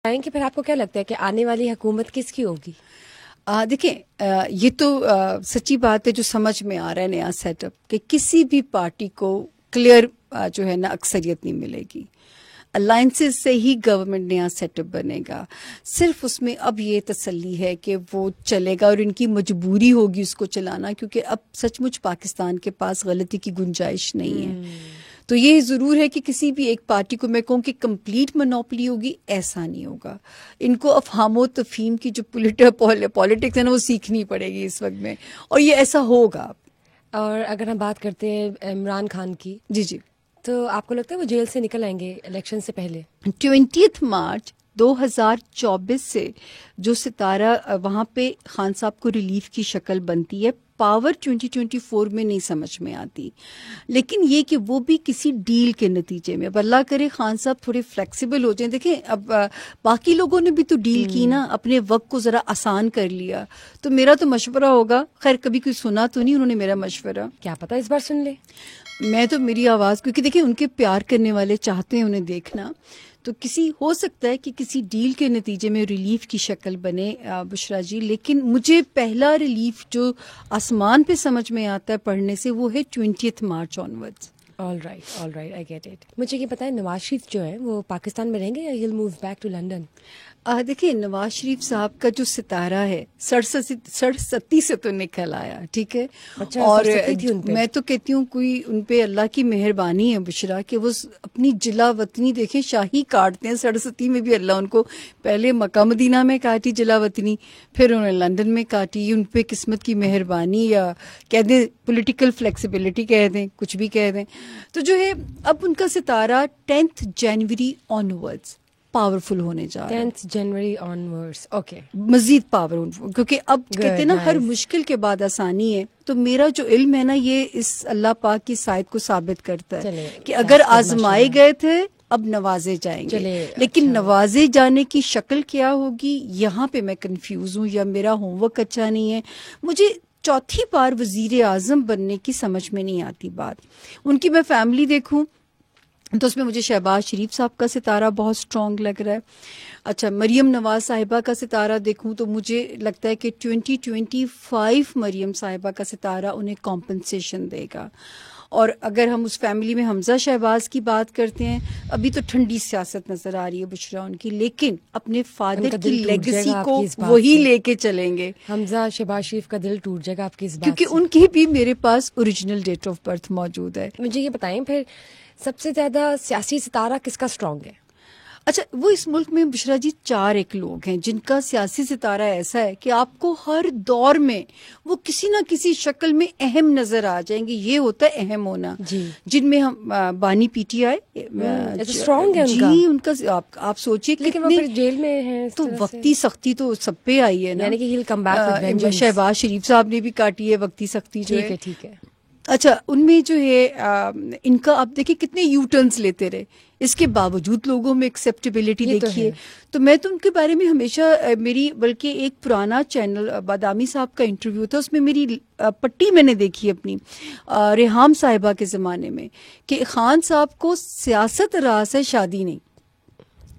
कि फिर आपको क्या लगता है कि आने वाली हुकूमत किसकी होगी? देखिए, ये तो सच्ची बात है जो समझ में आ रहा है नया सेटअप कि किसी भी पार्टी को क्लियर जो है ना अक्सरियत नहीं मिलेगी। अलायंसेस से ही गवर्नमेंट नया सेटअप बनेगा। सिर्फ उसमें अब ये तसल्ली है कि वो चलेगा और इनकी मजबूरी होगी उसको चलाना, क्योंकि अब सचमुच पाकिस्तान के पास गलती की गुंजाइश नहीं है। तो ये ज़रूर है कि किसी भी एक पार्टी को मैं कहूँ कि कंप्लीट मोनोपोली होगी, ऐसा नहीं होगा। इनको अफहाम तफहीम की जो पॉलिटिक्स है ना वो सीखनी पड़ेगी इस वक्त में, और ये ऐसा होगा। और अगर हम बात करते हैं इमरान खान की, जी, तो आपको लगता है वो जेल से निकल आएंगे इलेक्शन से पहले? 20 मार्च 2024 से जो सितारा वहाँ पे खान साहब को रिलीफ की शक्ल बनती है, पावर 2024 में नहीं समझ में आती। लेकिन ये कि वो भी किसी डील के नतीजे में, अब अल्लाह करे खान साहब थोड़े फ्लेक्सिबल हो जाएं। देखें, अब बाकी लोगों ने भी तो डील की ना, अपने वक्त को ज़रा आसान कर लिया। तो मेरा तो मशवरा होगा, खैर कभी कोई सुना तो नहीं उन्होंने मेरा मशवरा, क्या पता इस बार सुन ले। मैं तो मेरी आवाज़, क्योंकि देखिए उनके प्यार करने वाले चाहते हैं उन्हें देखना, तो किसी हो सकता है कि किसी डील के नतीजे में रिलीफ की शक्ल बने बुशरा जी। लेकिन मुझे पहला रिलीफ जो आसमान पे समझ में आता है पढ़ने से, वो है 20 March onwards. All right, I get it. मुझे ये पता है नवाज शरीफ जो है वो पाकिस्तान में रहेंगे या he will move back to London? देखिए, नवाज शरीफ साहब का जो सितारा है सड़सती से तो निकल आया, ठीक है। अच्छा, और मैं तो कहती हूँ कोई उन पे अल्लाह की मेहरबानी है बुशरा कि वो अपनी जिला वतनी देखें शाही काटते हैं। सड़सती में भी अल्लाह उनको पहले मक्का मदीना में काटी जिला वतनी, फिर उन्हें लंदन में काटी। उन पे किस्मत की मेहरबानी, या कह दें पॉलिटिकल फ्लेक्सिबिलिटी, कह दें कुछ भी कह दें। तो जो है अब उनका सितारा 10 जनवरी ऑनवर्ड्स पावरफुल होने जा रहा है। 10 जनवरी ऑनवर्ड्स, ओके। मजीद पावर, क्योंकि अब कहते हैं ना हर मुश्किल के बाद आसानी है। तो मेरा जो इल्म है ना, ये इस अल्लाह पाक की सायद को साबित करता है कि अगर आजमाए गए थे अब नवाजे जाएंगे। लेकिन नवाजे जाने की शक्ल क्या होगी, यहाँ पे मैं कंफ्यूज हूँ, या मेरा होमवर्क अच्छा नहीं है। मुझे चौथी बार वजीर आजम बनने की समझ में नहीं आती बात। उनकी मैं फैमिली देखूं तो उसमें मुझे शहबाज शरीफ साहब का सितारा बहुत स्ट्रॉन्ग लग रहा है। अच्छा, मरियम नवाज साहिबा का सितारा देखूं तो मुझे लगता है कि 2025 मरियम साहिबा का सितारा उन्हें कॉम्पनसेशन देगा। और अगर हम उस फैमिली में हमजा शहबाज की बात करते हैं, अभी तो ठंडी सियासत नजर आ रही है बुशरा उनकी, लेकिन अपने फादर की लेगेसी को वही लेके चलेंगे। हमजा शहबाज शरीफ का दिल टूट जाएगा आपकी इस बात क्योंकि उनकी भी मेरे पास ओरिजिनल डेट ऑफ बर्थ मौजूद है। मुझे ये बताएं फिर सबसे ज्यादा सियासी सितारा किसका स्ट्रॉन्ग है? अच्छा, वो इस मुल्क में बुशरा जी 4 लोग हैं जिनका सियासी सितारा ऐसा है कि आपको हर दौर में वो किसी ना किसी शक्ल में अहम नजर आ जाएंगे। ये होता है अहम होना जी। जिनमें हम बानी पीटीआई स्ट्रॉन्ग है जी उनका। आप सोचिए लेकिन वो फिर जेल में है, तो वक्ती सख्ती तो सब पे आई है ना, यानी कि he'll come back with vengeance। Shahbaz शरीफ साहब ने भी काटी है वक्ती सख्ती जो है। ठीक है। अच्छा, उनमें जो है इनका आप देखिए कितने यू टर्न्स लेते रहे, इसके बावजूद लोगों में एक्सेप्टेबिलिटी देखिए। तो मैं तो उनके बारे में हमेशा मेरी, बल्कि एक पुराना चैनल बादामी साहब का इंटरव्यू था, उसमें मेरी पट्टी मैंने देखी अपनी रेहाम साहिबा के ज़माने में कि खान साहब को सियासत रास है, शादी नहीं।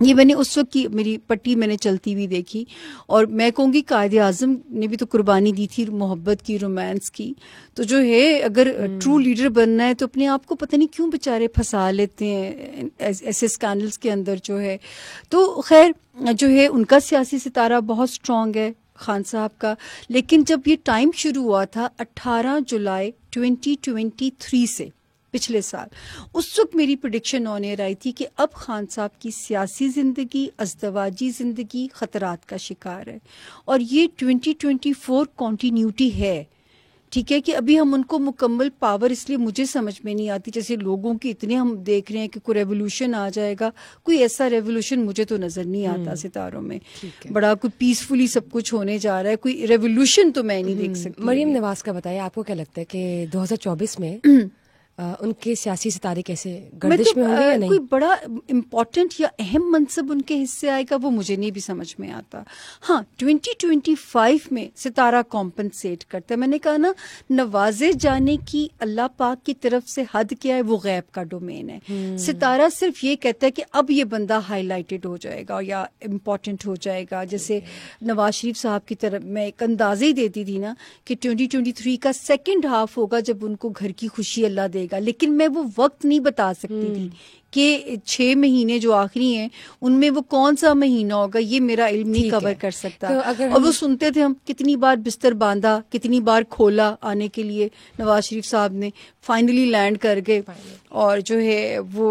ये मैंने उस वक्त की मेरी पट्टी मैंने चलती हुई देखी। और मैं कहूँगी कायदे आज़म ने भी तो कुर्बानी दी थी मोहब्बत की, रोमांस की। तो जो है अगर ट्रू लीडर बनना है तो अपने आप को पता नहीं क्यों बेचारे फंसा लेते हैं ऐसे स्कैंडल्स के अंदर जो है। तो खैर जो है उनका सियासी सितारा बहुत स्ट्रॉन्ग है खान साहब का। लेकिन जब ये टाइम शुरू हुआ था 18 जुलाई 2023 से, पिछले साल, उस वक्त मेरी प्रेडिक्शन ऑन एयर आई थी कि अब खान साहब की सियासी ज़िंदगी, अज़दवाजी ज़िंदगी ख़तरात का शिकार है। और ये 2024 कॉन्टीन्यूटी है, ठीक है, कि अभी हम उनको मुकम्मल पावर, इसलिए मुझे समझ में नहीं आती जैसे लोगों की इतने हम देख रहे हैं कि कोई रेवोल्यूशन आ जाएगा। कोई ऐसा रेवोल्यूशन मुझे तो नज़र नहीं आता सितारों में। बड़ा कोई पीसफुली सब कुछ होने जा रहा है, कोई रेवोल्यूशन तो मैं नहीं देख सकती। मरियम नवाज का बताइए, आपको क्या लगता है कि 2024 में उनके सियासी सितारे कैसे गर्दिश में होंगे या नहीं? कोई बड़ा इम्पोर्टेंट या अहम मनसब उनके हिस्से आएगा वो मुझे नहीं भी समझ में आता। हाँ, 2025 में सितारा कॉम्पनसेट करता है। मैंने कहा ना, नवाजे जाने की अल्लाह पाक की तरफ से हद क्या है वो गैब का डोमेन है। सितारा सिर्फ ये कहता है कि अब ये बंदा हाईलाइटेड हो जाएगा या इम्पोर्टेंट हो जाएगा। जैसे नवाज शरीफ साहब की तरफ मैं एक अंदाजे ही देती थी ना कि 2023 का सेकेंड हाफ होगा जब उनको घर की खुशी अल्लाह देगा, लेकिन मैं वो वक्त नहीं बता सकती थी कि 6 महीने जो आखिरी हैं उनमें वो कौन सा महीना होगा, ये मेरा इल्म नहीं कवर कर सकता। तो अगर और वो सुनते थे हम कितनी बार बिस्तर बांधा, कितनी बार खोला आने के लिए, नवाज शरीफ साहब ने फाइनली लैंड कर गए। और जो है वो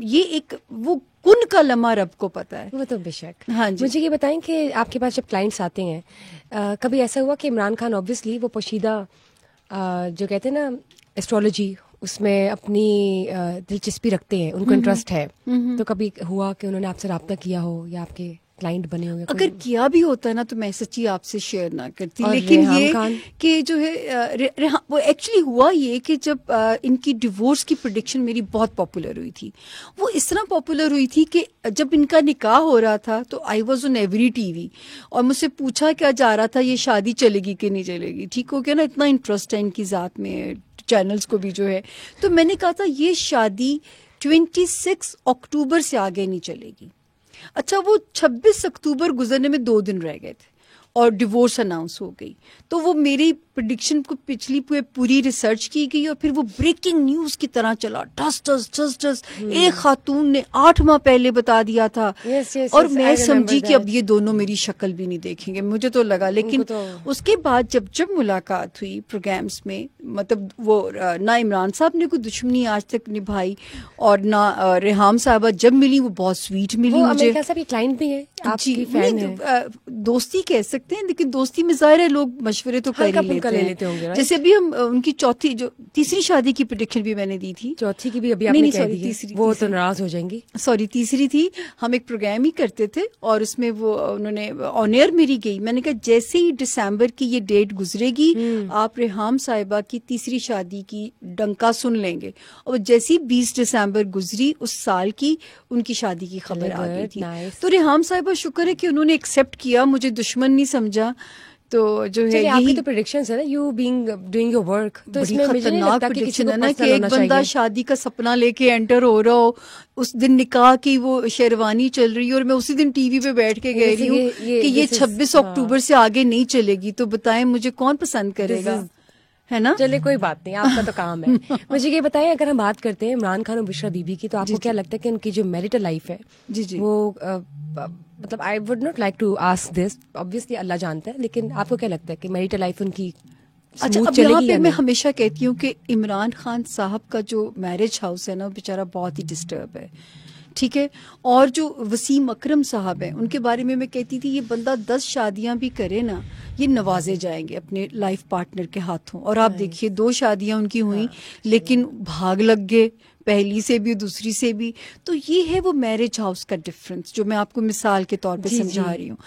ये एक वो कुन का लम्हा रब को पता है। वो तो बेशक। हाँ जी। मुझे ये बताएं कि आपके पास जब क्लाइंट्स आते हैं, कभी ऐसा हुआ कि इमरान खान ऑब्वियसली वो पोशीदा जो कहते हैं ना एस्ट्रोलॉजी, उसमें अपनी दिलचस्पी रखते हैं, उनको इंटरेस्ट है, तो कभी हुआ कि उन्होंने आपसे रब्ता किया हो या आपके क्लाइंट बने होंगे? अगर किया भी होता है ना तो मैं सच्ची आपसे शेयर ना करती, लेकिन ये कि जो है वो एक्चुअली हुआ ये कि जब इनकी डिवोर्स की प्रेडिक्शन मेरी बहुत पॉपुलर हुई थी, वो इस तरह पॉपुलर हुई थी कि जब इनका निकाह हो रहा था तो I was on every TV और मुझसे पूछा क्या जा रहा था, ये शादी चलेगी कि नहीं चलेगी। ठीक हो गया ना, इतना इंटरेस्ट है इनकी ज़ात में, चैनल्स को भी जो है। तो मैंने कहा था ये शादी 26 अक्टूबर से आगे नहीं चलेगी। अच्छा, वो 26 अक्टूबर गुजरने में 2 दिन रह गए थे और डिवोर्स अनाउंस हो गई। तो वो मेरी प्रेडिक्शन को पिछली पूरी रिसर्च की गई और फिर वो ब्रेकिंग न्यूज की तरह चला, टस टस टस टस। एक खातून ने 8 माह पहले बता दिया था। और मैं समझी कि अब ये दोनों मेरी शक्ल भी नहीं देखेंगे, मुझे तो लगा। लेकिन उसके बाद जब मुलाकात हुई प्रोग्राम्स में, मतलब वो ना इमरान साहब ने कोई दुश्मनी आज तक निभाई और ना रेहाम साहबा जब मिली वो बहुत स्वीट मिली मुझे। क्लाइंट भी है, आपकी फैन है। दोस्ती कह सकते हैं, लेकिन दोस्ती में जाहिर है लोग मशवरे तो कर ही लेते होंगे। जैसे अभी हम उनकी तीसरी शादी की प्रेडिक्शन भी मैंने दी थी। चौथी की भी अभी आपने कह दी है, वो तो नाराज हो जाएंगी। सॉरी, तीसरी थी। हम एक प्रोग्राम ही करते थे और उसमें वो उन्होंने ऑन एयर मेरी गई। मैंने कहा जैसे ही दिसंबर की ये डेट गुजरेगी आप रेहाम साहिबा की तीसरी शादी की डंका सुन लेंगे। और जैसे ही 20 दिसंबर गुजरी उस साल की उनकी शादी की खबर आ गई थी। तो रेहाम साहिबा शुक्र है कि उन्होंने एक्सेप्ट किया, मुझे दुश्मन नहीं समझा। तो जो है यही तो प्रेडिक्शंस है ना, you being doing your work. तो इसमें मुझे नहीं लगता कि किसी को ना कि एक बंदा शादी का सपना लेके एंटर हो रहा हो, उस दिन निकाह की वो शेरवानी चल रही है और मैं उसी दिन टीवी पे बैठ के कह रही हूँ कि ये 26 अक्टूबर से आगे नहीं चलेगी। तो बताएं मुझे कौन पसंद करेगा, है ना? चले कोई बात नहीं, आपका तो काम है। मुझे ये बताएं, अगर हम बात करते हैं इमरान खान और बुशरा बीबी की, तो आपको क्या लगता है कि उनकी जो मैरिटल लाइफ है वो मतलब I would not like to ask this, obviously Allah जानता है, लेकिन आपको क्या लगता है कि मैरिटल लाइफ उनकी अच्छा, अब यहाँ पे मैं हमेशा कहती हूँ कि इमरान खान साहब का जो मैरिज हाउस है ना बेचारा बहुत ही डिस्टर्ब है, ठीक है। और जो वसीम अकरम साहब हैं उनके बारे में मैं कहती थी ये बंदा 10 शादियां भी करे ना ये नवाजे जाएंगे अपने लाइफ पार्टनर के हाथों। और आप देखिए 2 शादियां उनकी हुई लेकिन भाग लग गए, पहली से भी दूसरी से भी। तो ये है वो मैरिज हाउस का डिफरेंस जो मैं आपको मिसाल के तौर पे समझा रही हूँ।